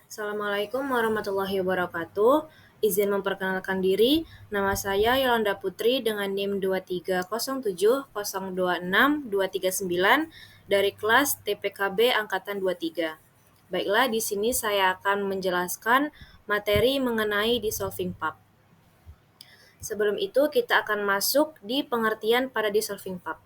Assalamualaikum warahmatullahi wabarakatuh. Izin memperkenalkan diri, nama saya Yolanda Putri dengan NIM 230702629 dari kelas TPKB Angkatan 23. Baiklah, di sini saya akan menjelaskan materi mengenai dissolving pulp. Sebelum itu, kita akan masuk di pengertian pada dissolving pulp.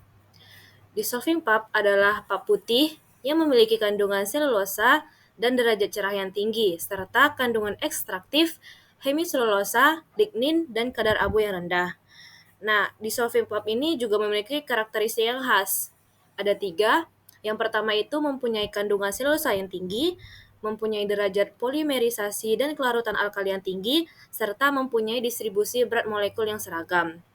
Dissolving pulp adalah pulp putih yang memiliki kandungan selulosa dan derajat cerah yang tinggi, serta kandungan ekstraktif, hemiselulosa, lignin, dan kadar abu yang rendah. Nah, dissolving pulp ini juga memiliki karakteristik yang khas. Ada 3. Yang pertama itu mempunyai kandungan selulosa yang tinggi, mempunyai derajat polimerisasi dan kelarutan alkali yang tinggi, serta mempunyai distribusi berat molekul yang seragam.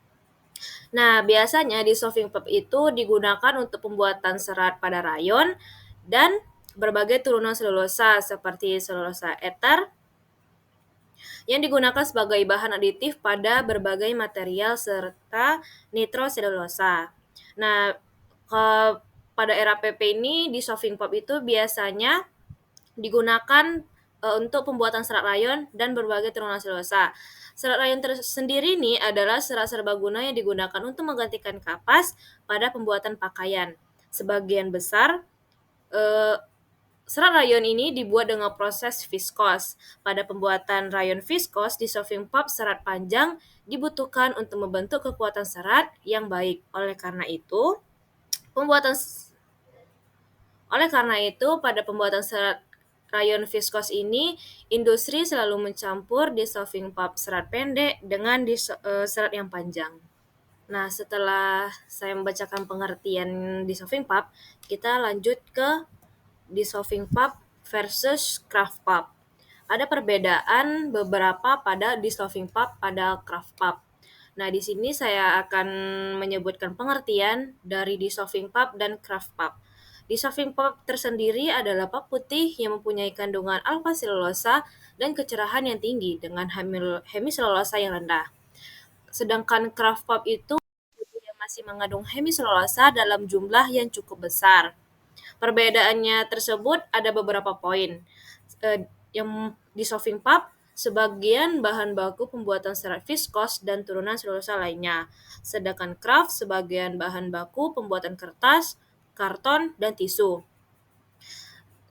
Nah, biasanya dissolving pulp itu digunakan untuk pembuatan serat pada rayon dan berbagai turunan selulosa seperti selulosa ether yang digunakan sebagai bahan aditif pada berbagai material serta nitroselulosa. Nah, pada era PP ini dissolving pulp itu biasanya digunakan untuk pembuatan serat rayon dan berbagai turunan selulosa. Serat rayon tersendiri ini adalah serat serbaguna yang digunakan untuk menggantikan kapas pada pembuatan pakaian. Sebagian besar serat rayon ini dibuat dengan proses viskos. Pada pembuatan rayon viskos, dissolving pulp serat panjang dibutuhkan untuk membentuk kekuatan serat yang baik. Pembuatan pada pembuatan serat rayon viskos ini, industri selalu mencampur dissolving pulp serat pendek dengan serat yang panjang. Nah, setelah saya membacakan pengertian dissolving pulp, kita lanjut ke dissolving pulp versus craft pulp. Ada perbedaan beberapa pada dissolving pulp pada craft pulp. Nah, di sini saya akan menyebutkan pengertian dari dissolving pulp dan craft pulp. Dissolving pulp tersendiri adalah pulp putih yang mempunyai kandungan alfa selulosa dan kecerahan yang tinggi dengan hemiselulosa yang rendah. Sedangkan craft pulp itu masih mengandung hemiselulosa dalam jumlah yang cukup besar. Perbedaannya tersebut ada beberapa poin. Yang dissolving pulp sebagian bahan baku pembuatan serat viskos dan turunan selulosa lainnya. Sedangkan craft sebagian bahan baku pembuatan kertas, karton, dan tisu.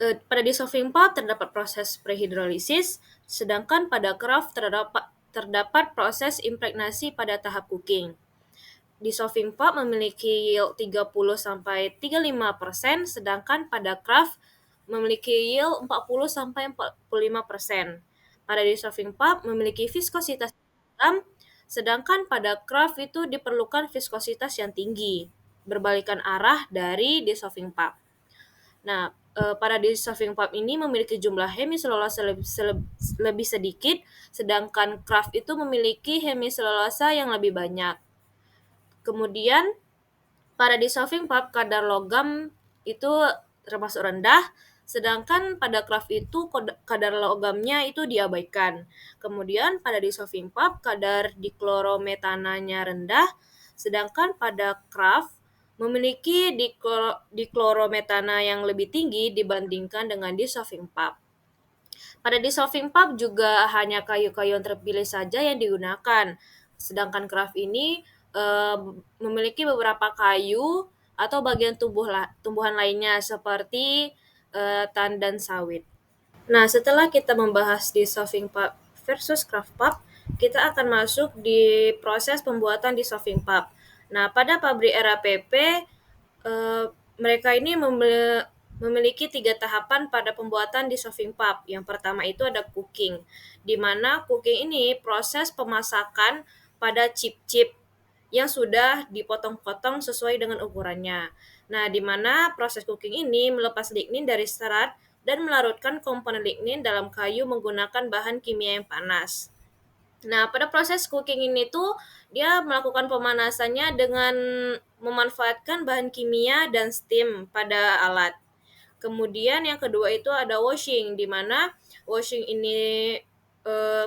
Pada dissolving pulp terdapat proses prehidrolisis, sedangkan pada craft terdapat proses impregnasi pada tahap cooking. Dissolving pulp memiliki yield 30-35%, sedangkan pada craft memiliki yield 40-45%. Pada dissolving pulp memiliki viskositas yang sedangkan pada craft itu diperlukan viskositas yang tinggi, berbalikan arah dari dissolving pulp. Nah, pada dissolving pulp ini memiliki jumlah hemiselulosa lebih sedikit, sedangkan craft itu memiliki hemiselulosa yang lebih banyak. Kemudian, pada dissolving pulp kadar logam itu termasuk rendah, sedangkan pada craft itu kadar logamnya itu diabaikan. Kemudian pada dissolving pulp kadar diklorometananya rendah, sedangkan pada craft memiliki diklorometana yang lebih tinggi dibandingkan dengan dissolving pulp. Pada dissolving pulp juga hanya kayu-kayu yang terpilih saja yang digunakan, sedangkan craft ini memiliki beberapa kayu atau bagian tumbuhan lainnya seperti tandan sawit. Nah, setelah kita membahas dissolving pulp versus craft pulp, kita akan masuk di proses pembuatan dissolving pulp. Nah, pada pabrik era PP, mereka ini memiliki 3 tahapan pada pembuatan dissolving pulp. Yang pertama itu ada cooking, di mana cooking ini proses pemasakan pada chip-chip yang sudah dipotong-potong sesuai dengan ukurannya. Nah, di mana proses cooking ini melepas lignin dari serat dan melarutkan komponen lignin dalam kayu menggunakan bahan kimia yang panas. Nah, pada proses cooking ini tuh dia melakukan pemanasannya dengan memanfaatkan bahan kimia dan steam pada alat. Kemudian yang kedua itu ada washing, di mana washing ini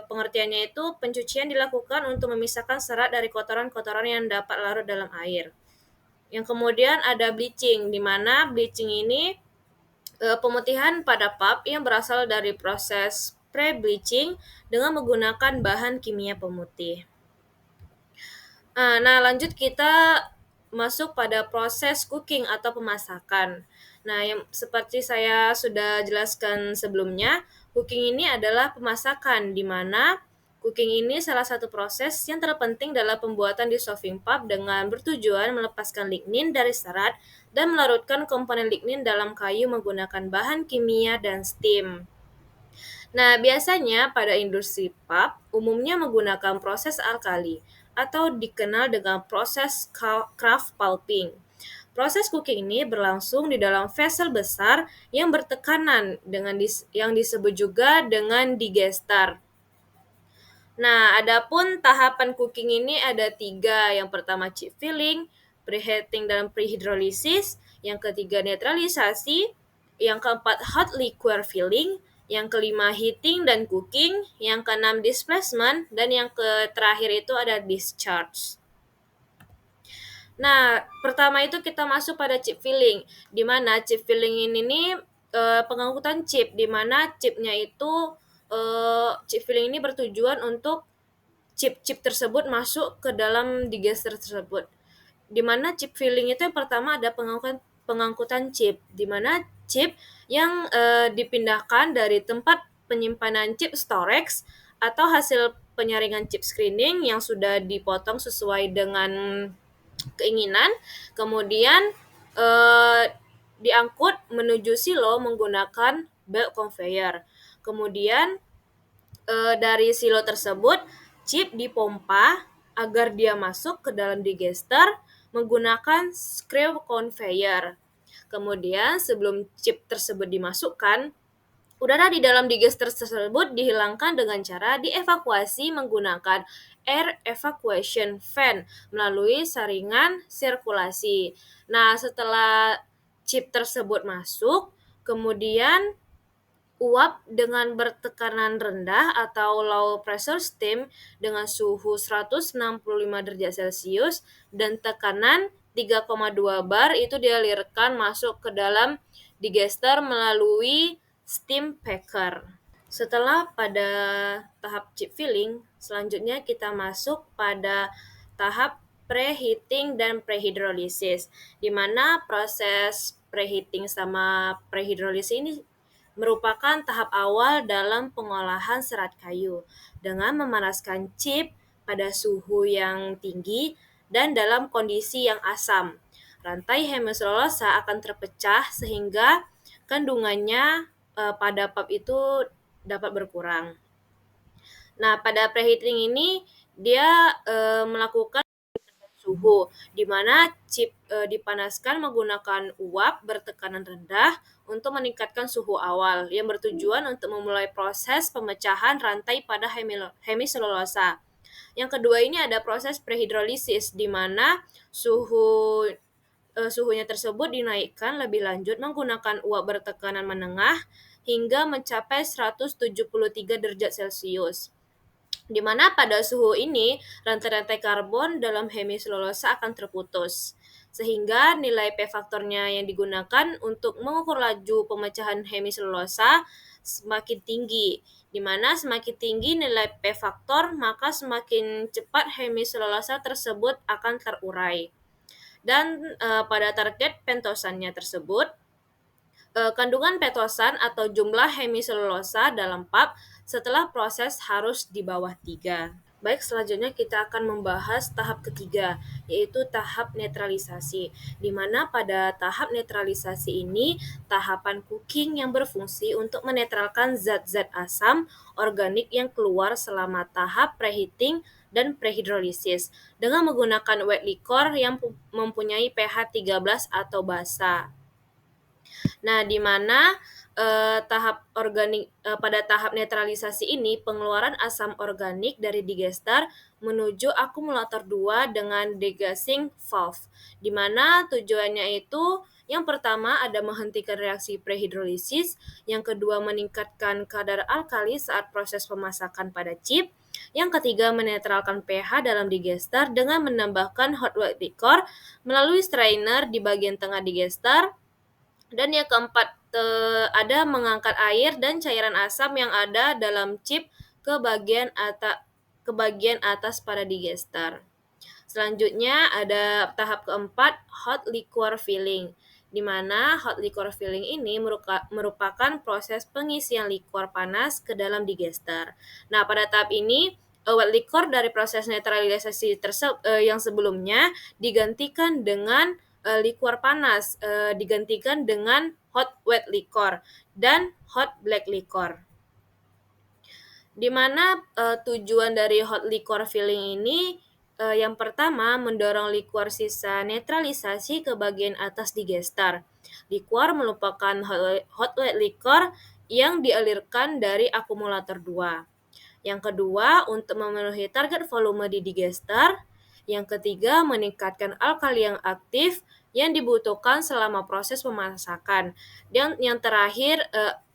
pengertiannya itu pencucian dilakukan untuk memisahkan serat dari kotoran-kotoran yang dapat larut dalam air. Yang kemudian ada bleaching, di mana bleaching ini Pemutihan pada pulp yang berasal dari proses pre-bleaching dengan menggunakan bahan kimia pemutih. Nah, lanjut kita masuk pada proses cooking atau pemasakan. Nah, yang seperti saya sudah jelaskan sebelumnya, cooking ini adalah pemasakan di mana cooking ini salah satu proses yang terpenting dalam pembuatan dissolving pulp dengan bertujuan melepaskan lignin dari serat dan melarutkan komponen lignin dalam kayu menggunakan bahan kimia dan steam. Nah, biasanya pada industri pulp umumnya menggunakan proses alkali atau dikenal dengan proses craft pulping. Proses cooking ini berlangsung di dalam vessel besar yang bertekanan yang disebut juga dengan digester. Nah, adapun tahapan cooking ini ada 3. Yang pertama chip filling, preheating dan prehydrolysis. Yang ketiga netralisasi. Yang keempat hot liquor filling. Yang kelima heating dan cooking. Yang keenam displacement. Dan yang terakhir itu ada discharge. Nah, pertama itu kita masuk pada chip filling, di mana chip filling ini pengangkutan chip, di mana chip filling ini bertujuan untuk chip-chip tersebut masuk ke dalam digester tersebut. Di mana chip filling itu yang pertama ada pengangkutan chip, di mana chip yang dipindahkan dari tempat penyimpanan chip storage atau hasil penyaringan chip screening yang sudah dipotong sesuai dengan keinginan, kemudian diangkut menuju silo menggunakan belt conveyor. Kemudian dari silo tersebut chip dipompa agar dia masuk ke dalam digester menggunakan screw conveyor. Kemudian sebelum chip tersebut dimasukkan, udara di dalam digester tersebut dihilangkan dengan cara dievakuasi menggunakan air evacuation fan melalui saringan sirkulasi. Nah, setelah chip tersebut masuk, kemudian uap dengan bertekanan rendah atau low pressure steam dengan suhu 165 derajat Celcius dan tekanan 3,2 bar itu dialirkan masuk ke dalam digester melalui steam packer. Setelah pada tahap chip filling, selanjutnya kita masuk pada tahap preheating dan prehydrolysis, di mana proses preheating sama prehydrolysis ini merupakan tahap awal dalam pengolahan serat kayu dengan memanaskan chip pada suhu yang tinggi dan dalam kondisi yang asam. Rantai hemiselulosa akan terpecah sehingga kandungannya pada pulp itu dapat berkurang. Nah, pada preheating ini dia melakukan suhu, di mana chip dipanaskan menggunakan uap bertekanan rendah untuk meningkatkan suhu awal yang bertujuan untuk memulai proses pemecahan rantai pada hemiselulosa. Yang kedua ini ada proses prehidrolisis, di mana suhunya tersebut dinaikkan lebih lanjut menggunakan uap bertekanan menengah hingga mencapai 173 derajat Celcius. Di mana pada suhu ini rantai-rantai karbon dalam hemiselulosa akan terputus, sehingga nilai P faktornya yang digunakan untuk mengukur laju pemecahan hemiselulosa semakin tinggi. Di mana semakin tinggi nilai P faktor, maka semakin cepat hemiselulosa tersebut akan terurai. Dan pada target pentosannya tersebut, kandungan petosan atau jumlah hemiselulosa dalam pulp setelah proses harus di bawah 3. Baik, selanjutnya kita akan membahas tahap ketiga, yaitu tahap netralisasi, di mana pada tahap netralisasi ini tahapan cooking yang berfungsi untuk menetralkan zat-zat asam organik yang keluar selama tahap preheating dan prehidrolisis dengan menggunakan wet liquor yang mempunyai pH 13 atau basa. Nah, di mana pada tahap netralisasi ini pengeluaran asam organik dari digester menuju akumulator 2 dengan degassing valve, di mana tujuannya itu yang pertama ada menghentikan reaksi prehidrolisis, yang kedua meningkatkan kadar alkali saat proses pemasakan pada chip, yang ketiga menetralkan pH dalam digester dengan menambahkan hot wet liquor melalui strainer di bagian tengah digester, dan yang keempat ada mengangkat air dan cairan asam yang ada dalam chip ke bagian atas pada digester. Selanjutnya ada tahap keempat, hot liquor filling, di mana hot liquor filling ini merupakan proses pengisian liquor panas ke dalam digester. Nah, pada tahap ini wet liquor dari proses netralisasi yang sebelumnya digantikan dengan liquor panas, digantikan dengan hot wet liquor dan hot black liquor. Di mana tujuan dari hot liquor filling ini yang pertama mendorong liquor sisa netralisasi ke bagian atas digester. Liquor merupakan hot wet liquor yang dialirkan dari akumulator 2. Yang kedua, untuk memenuhi target volume di digester. Yang ketiga, meningkatkan alkali yang aktif yang dibutuhkan selama proses pemasakan. Dan yang terakhir,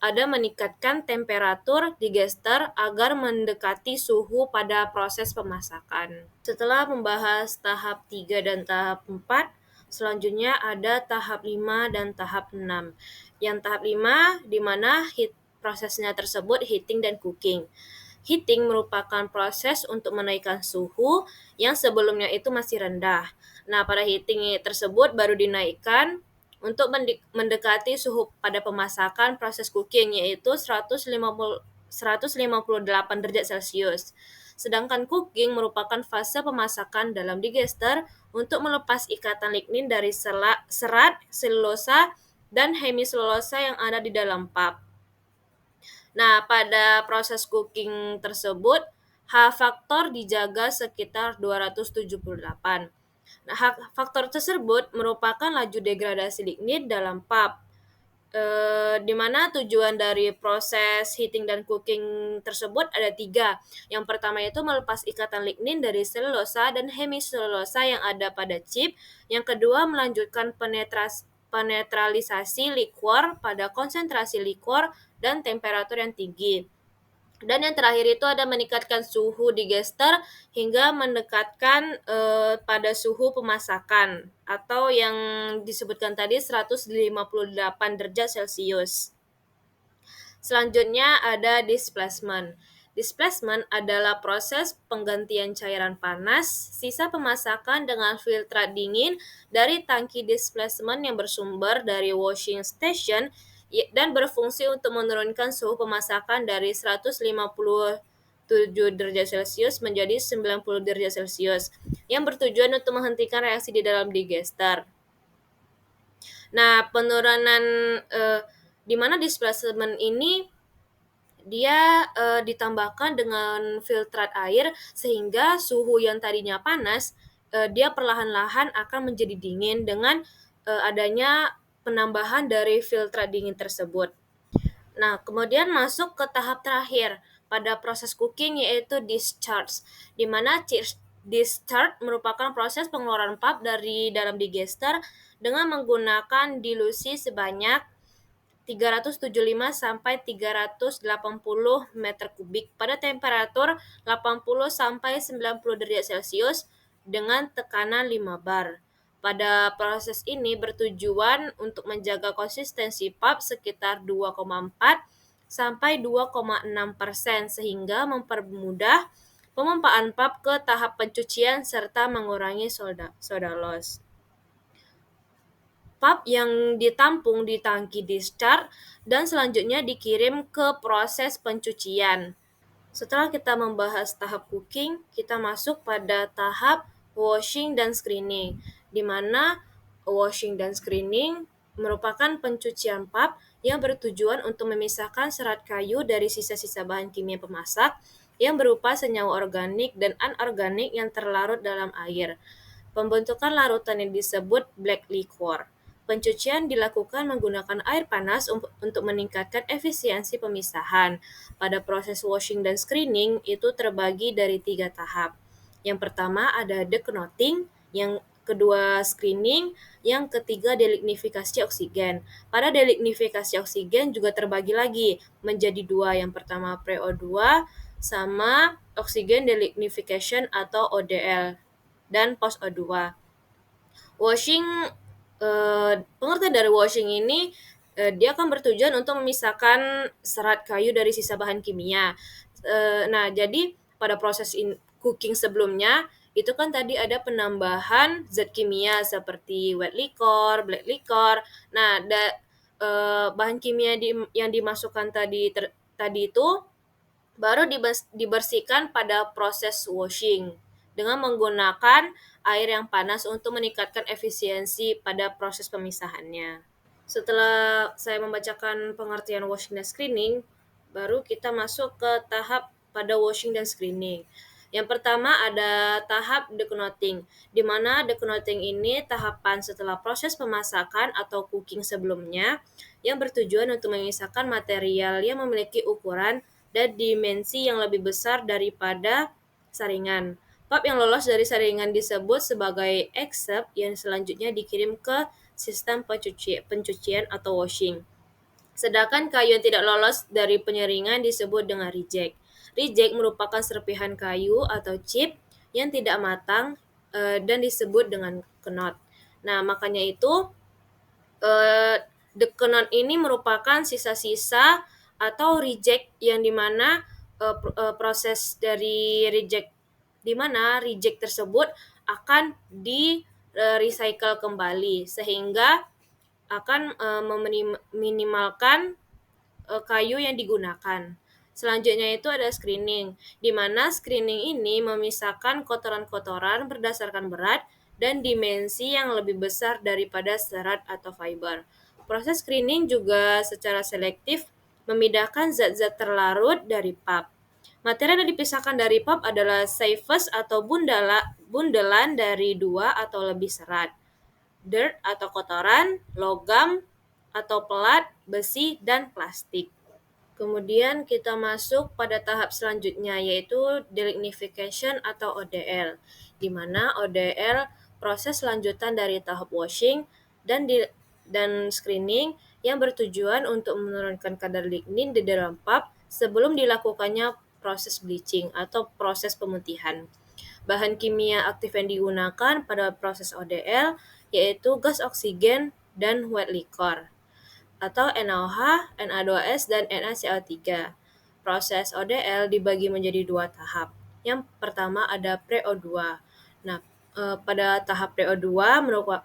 ada meningkatkan temperatur digester agar mendekati suhu pada proses pemasakan. Setelah membahas tahap 3 dan tahap 4, selanjutnya ada tahap 5 dan tahap 6. Yang tahap 5 di mana prosesnya tersebut heating dan cooking. Heating merupakan proses untuk menaikkan suhu yang sebelumnya itu masih rendah. Nah, pada heating tersebut baru dinaikkan untuk mendekati suhu pada pemasakan proses cooking, yaitu 158 derajat Celcius. Sedangkan cooking merupakan fase pemasakan dalam digester untuk melepas ikatan lignin dari serat, selulosa, dan hemiselulosa yang ada di dalam pap. Nah, pada proses cooking tersebut, H-faktor dijaga sekitar 278. Nah, faktor tersebut merupakan laju degradasi lignit dalam pap, di mana tujuan dari proses heating dan cooking tersebut ada 3. Yang pertama itu melepas ikatan lignin dari selulosa dan hemiselulosa yang ada pada chip. Yang kedua, melanjutkan penetralisasi liquor pada konsentrasi liquor dan temperatur yang tinggi. Dan yang terakhir itu ada meningkatkan suhu digester hingga mendekatkan pada suhu pemasakan atau yang disebutkan tadi 158 derajat Celcius. Selanjutnya ada displacement. Displacement adalah proses penggantian cairan panas sisa pemasakan dengan filtrat dingin dari tangki displacement yang bersumber dari washing station dan berfungsi untuk menurunkan suhu pemasakan dari 157 derajat Celcius menjadi 90 derajat Celcius yang bertujuan untuk menghentikan reaksi di dalam digester. Nah, penurunan di mana displacement ini dia ditambahkan dengan filtrat air sehingga suhu yang tadinya panas dia perlahan-lahan akan menjadi dingin dengan adanya penambahan dari filtrat dingin tersebut. Nah, kemudian masuk ke tahap terakhir pada proses cooking yaitu discharge, di mana discharge merupakan proses pengeluaran pap dari dalam digester dengan menggunakan dilusi sebanyak 375 sampai 380 meter kubik pada temperatur 80 sampai 90 derajat Celcius dengan tekanan 5 bar. Pada proses ini bertujuan untuk menjaga konsistensi pap sekitar 2,4 sampai 2,6% sehingga mempermudah pemompaan pap ke tahap pencucian serta mengurangi soda loss. Pap yang ditampung di tangki discharge dan selanjutnya dikirim ke proses pencucian. Setelah kita membahas tahap cooking, kita masuk pada tahap washing dan screening, di mana washing dan screening merupakan pencucian pap yang bertujuan untuk memisahkan serat kayu dari sisa-sisa bahan kimia pemasak yang berupa senyawa organik dan anorganik yang terlarut dalam air. Pembentukan larutan yang disebut black liquor. Pencucian dilakukan menggunakan air panas untuk meningkatkan efisiensi pemisahan. Pada proses washing dan screening itu terbagi dari 3 tahap. Yang pertama ada deknoting, yang kedua screening, yang ketiga delignifikasi oksigen. Pada delignifikasi oksigen juga terbagi lagi menjadi 2. Yang pertama pre-O2 sama oksigen delignification atau ODL dan post O2. Washing, pengertian dari washing ini Dia akan bertujuan untuk memisahkan serat kayu dari sisa bahan kimia. Nah, jadi pada proses cooking sebelumnya itu kan tadi ada penambahan zat kimia seperti white liquor, black liquor. Nah, bahan kimia yang dimasukkan tadi itu baru dibersihkan pada proses washing dengan menggunakan air yang panas untuk meningkatkan efisiensi pada proses pemisahannya. Setelah saya membacakan pengertian washing dan screening, baru kita masuk ke tahap pada washing dan screening. Yang pertama ada tahap deknoting, di mana deknoting ini tahapan setelah proses pemasakan atau cooking sebelumnya yang bertujuan untuk memisahkan material yang memiliki ukuran dan dimensi yang lebih besar daripada saringan. Pap yang lolos dari saringan disebut sebagai except yang selanjutnya dikirim ke sistem pencucian atau washing. Sedangkan kayu yang tidak lolos dari penyaringan disebut dengan reject. Reject merupakan serpihan kayu atau chip yang tidak matang dan disebut dengan knot. Nah, makanya itu the knot ini merupakan sisa-sisa atau reject yang dimana proses dari reject tersebut akan di recycle kembali sehingga akan meminimalkan kayu yang digunakan. Selanjutnya itu ada screening, di mana screening ini memisahkan kotoran-kotoran berdasarkan berat dan dimensi yang lebih besar daripada serat atau fiber. Proses screening juga secara selektif memindahkan zat-zat terlarut dari pap. Material yang dipisahkan dari pap adalah safest atau bundelan dari 2 atau lebih serat, dirt atau kotoran, logam atau pelat, besi, dan plastik. Kemudian kita masuk pada tahap selanjutnya yaitu delignification atau ODL, di mana ODL proses lanjutan dari tahap washing dan screening yang bertujuan untuk menurunkan kadar lignin di dalam pap sebelum dilakukannya proses bleaching atau proses pemutihan. Bahan kimia aktif yang digunakan pada proses ODL yaitu gas oksigen dan white liquor atau NaOH, Na2S, dan NaCl3. Proses ODL dibagi menjadi 2 tahap. Yang pertama ada pre-O2. Nah, pada tahap pre-O2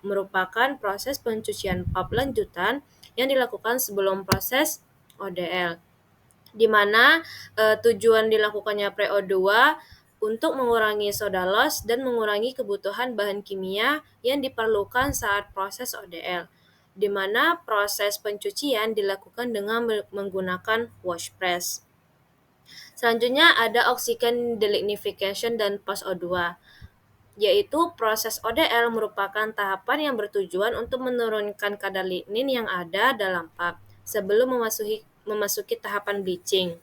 merupakan proses pencucian pap lanjutan yang dilakukan sebelum proses ODL, di mana tujuan dilakukannya pre-O2 untuk mengurangi soda loss dan mengurangi kebutuhan bahan kimia yang diperlukan saat proses ODL, di mana proses pencucian dilakukan dengan menggunakan wash press. Selanjutnya ada oxygen delignification dan post O2, yaitu proses ODL merupakan tahapan yang bertujuan untuk menurunkan kadar lignin yang ada dalam pap sebelum memasuki tahapan bleaching.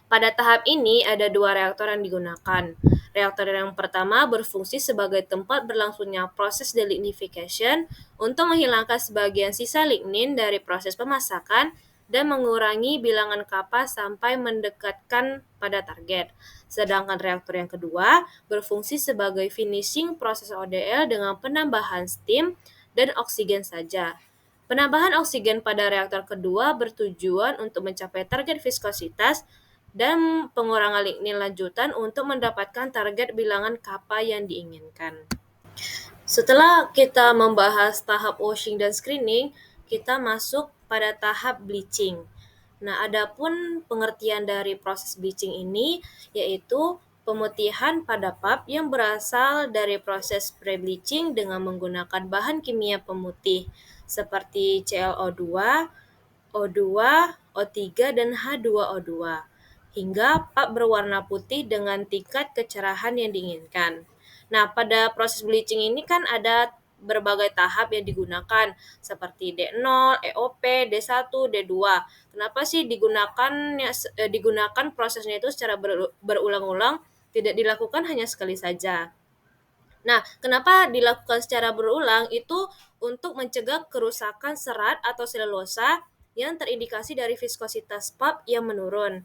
Pada tahap ini ada 2 reaktor yang digunakan. Reaktor yang pertama berfungsi sebagai tempat berlangsungnya proses delignification untuk menghilangkan sebagian sisa lignin dari proses pemasakan dan mengurangi bilangan kapas sampai mendekatkan pada target. Sedangkan reaktor yang kedua berfungsi sebagai finishing proses ODL dengan penambahan steam dan oksigen saja. Penambahan oksigen pada reaktor kedua bertujuan untuk mencapai target viskositas dan pengurangan lignin lanjutan untuk mendapatkan target bilangan kappa yang diinginkan. Setelah kita membahas tahap washing dan screening, kita masuk pada tahap bleaching. Nah, adapun pengertian dari proses bleaching ini yaitu pemutihan pada pap yang berasal dari proses pre-bleaching dengan menggunakan bahan kimia pemutih seperti ClO2, O2, O3, dan H2O2 hingga pap berwarna putih dengan tingkat kecerahan yang diinginkan. Nah, pada proses bleaching ini kan ada berbagai tahap yang digunakan seperti D0, EOP, D1, D2. Kenapa sih digunakan prosesnya itu secara berulang-ulang, tidak dilakukan hanya sekali saja? Nah, kenapa dilakukan secara berulang? Itu untuk mencegah kerusakan serat atau selulosa yang terindikasi dari viskositas pap yang menurun.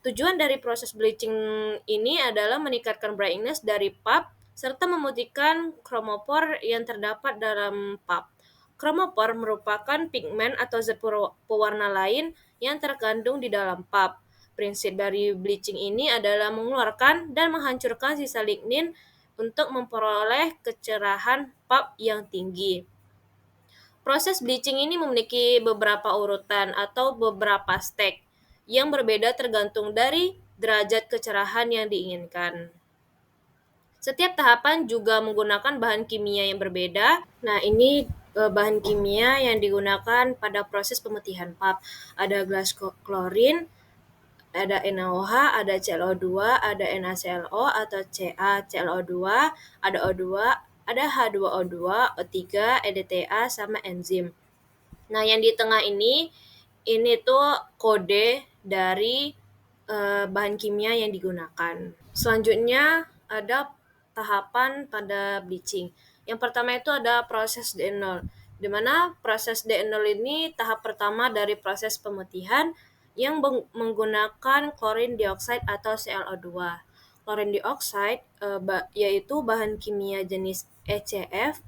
Tujuan dari proses bleaching ini adalah meningkatkan brightness dari pap serta memutihkan kromopor yang terdapat dalam pap. Kromopor merupakan pigmen atau zat pewarna lain yang terkandung di dalam pulp. Prinsip dari bleaching ini adalah mengeluarkan dan menghancurkan sisa lignin untuk memperoleh kecerahan pulp yang tinggi. Proses bleaching ini memiliki beberapa urutan atau beberapa step yang berbeda tergantung dari derajat kecerahan yang diinginkan. Setiap tahapan juga menggunakan bahan kimia yang berbeda. Nah, ini bahan kimia yang digunakan pada proses pemutihan pulp. Ada gas klorin, ada NaOH, ada ClO2, ada NaClO atau CaClO2, ada O2, ada H2O2, O3, EDTA, sama enzim. Nah, yang di tengah ini tuh kode dari bahan kimia yang digunakan. Selanjutnya ada tahapan pada bleaching. Yang pertama itu ada proses D0, di mana proses D0 ini tahap pertama dari proses pemutihan yang menggunakan chlorine dioxide atau ClO2. Chlorine dioxide yaitu bahan kimia jenis ECF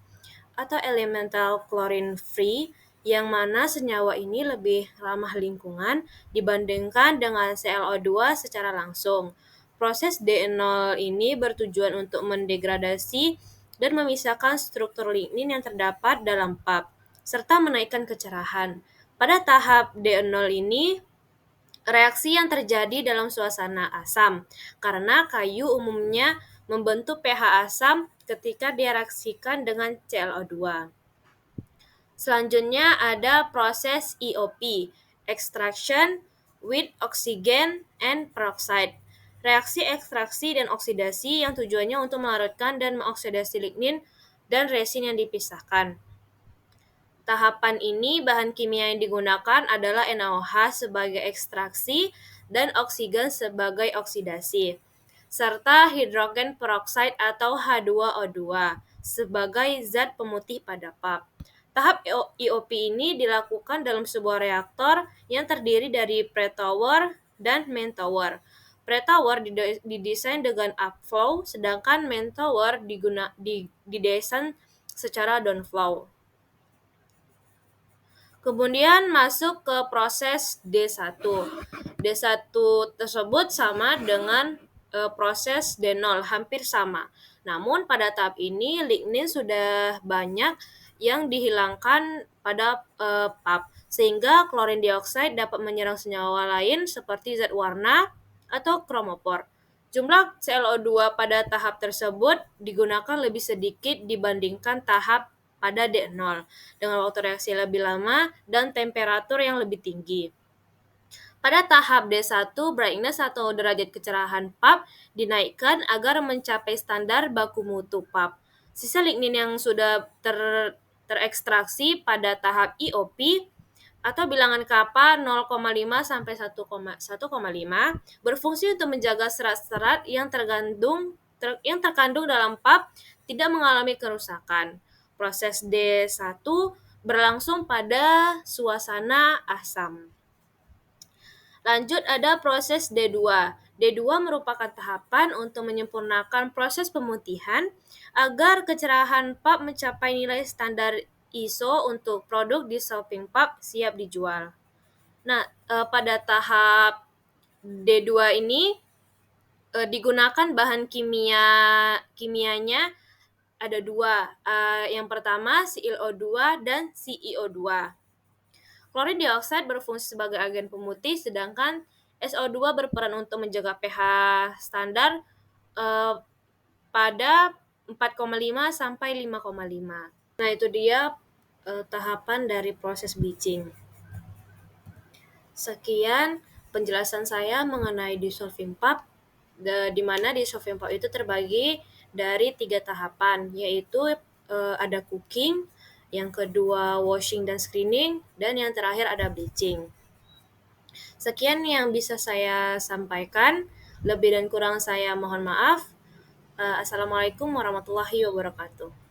atau elemental chlorine free, yang mana senyawa ini lebih ramah lingkungan dibandingkan dengan ClO2 secara langsung. Proses D0 ini bertujuan untuk mendegradasi dan memisahkan struktur lignin yang terdapat dalam pulp, serta menaikkan kecerahan. Pada tahap D0 ini, reaksi yang terjadi dalam suasana asam, karena kayu umumnya membentuk pH asam ketika direaksikan dengan ClO2. Selanjutnya ada proses EOP, Extraction with Oxygen and Peroxide. Reaksi ekstraksi dan oksidasi yang tujuannya untuk melarutkan dan mengoksidasi lignin dan resin yang dipisahkan. Tahapan ini bahan kimia yang digunakan adalah NaOH sebagai ekstraksi dan oksigen sebagai oksidasi, serta hidrogen peroksida atau H2O2 sebagai zat pemutih pada pulp. Tahap EOP ini dilakukan dalam sebuah reaktor yang terdiri dari pre-tower dan main tower. Pre-tower didesain dengan upflow, sedangkan main tower didesain secara downflow. Kemudian masuk ke proses D1. D1 tersebut sama dengan proses D0, hampir sama. Namun pada tahap ini lignin sudah banyak yang dihilangkan pada pulp, sehingga chlorine dioxide dapat menyerang senyawa lain seperti zat warna atau kromopor. Jumlah ClO2 pada tahap tersebut digunakan lebih sedikit dibandingkan tahap pada D0, dengan waktu reaksi lebih lama dan temperatur yang lebih tinggi. Pada tahap D1, brightness atau derajat kecerahan pulp dinaikkan agar mencapai standar baku mutu pulp. Sisa lignin yang sudah terekstraksi pada tahap EOP atau bilangan kappa 0,5 sampai 1,5 berfungsi untuk menjaga serat-serat yang terkandung dalam pulp tidak mengalami kerusakan. Proses D1 berlangsung pada suasana asam. Lanjut ada proses D2. D2 merupakan tahapan untuk menyempurnakan proses pemutihan agar kecerahan pulp mencapai nilai standar ISO untuk produk dissolving pulp siap dijual. Nah, pada tahap D2 ini digunakan bahan kimianya ada dua. Yang pertama ClO2 dan CiO2. Chlorine dioxide berfungsi sebagai agen pemutih, sedangkan SO2 berperan untuk menjaga pH standar pada 4,5 sampai 5,5. Nah, itu dia tahapan dari proses bleaching. Sekian penjelasan saya mengenai dissolving pulp, di mana dissolving pulp itu terbagi dari 3 tahapan, yaitu ada cooking, yang kedua washing dan screening, dan yang terakhir ada bleaching. Sekian yang bisa saya sampaikan, lebih dan kurang saya mohon maaf. Assalamualaikum warahmatullahi wabarakatuh.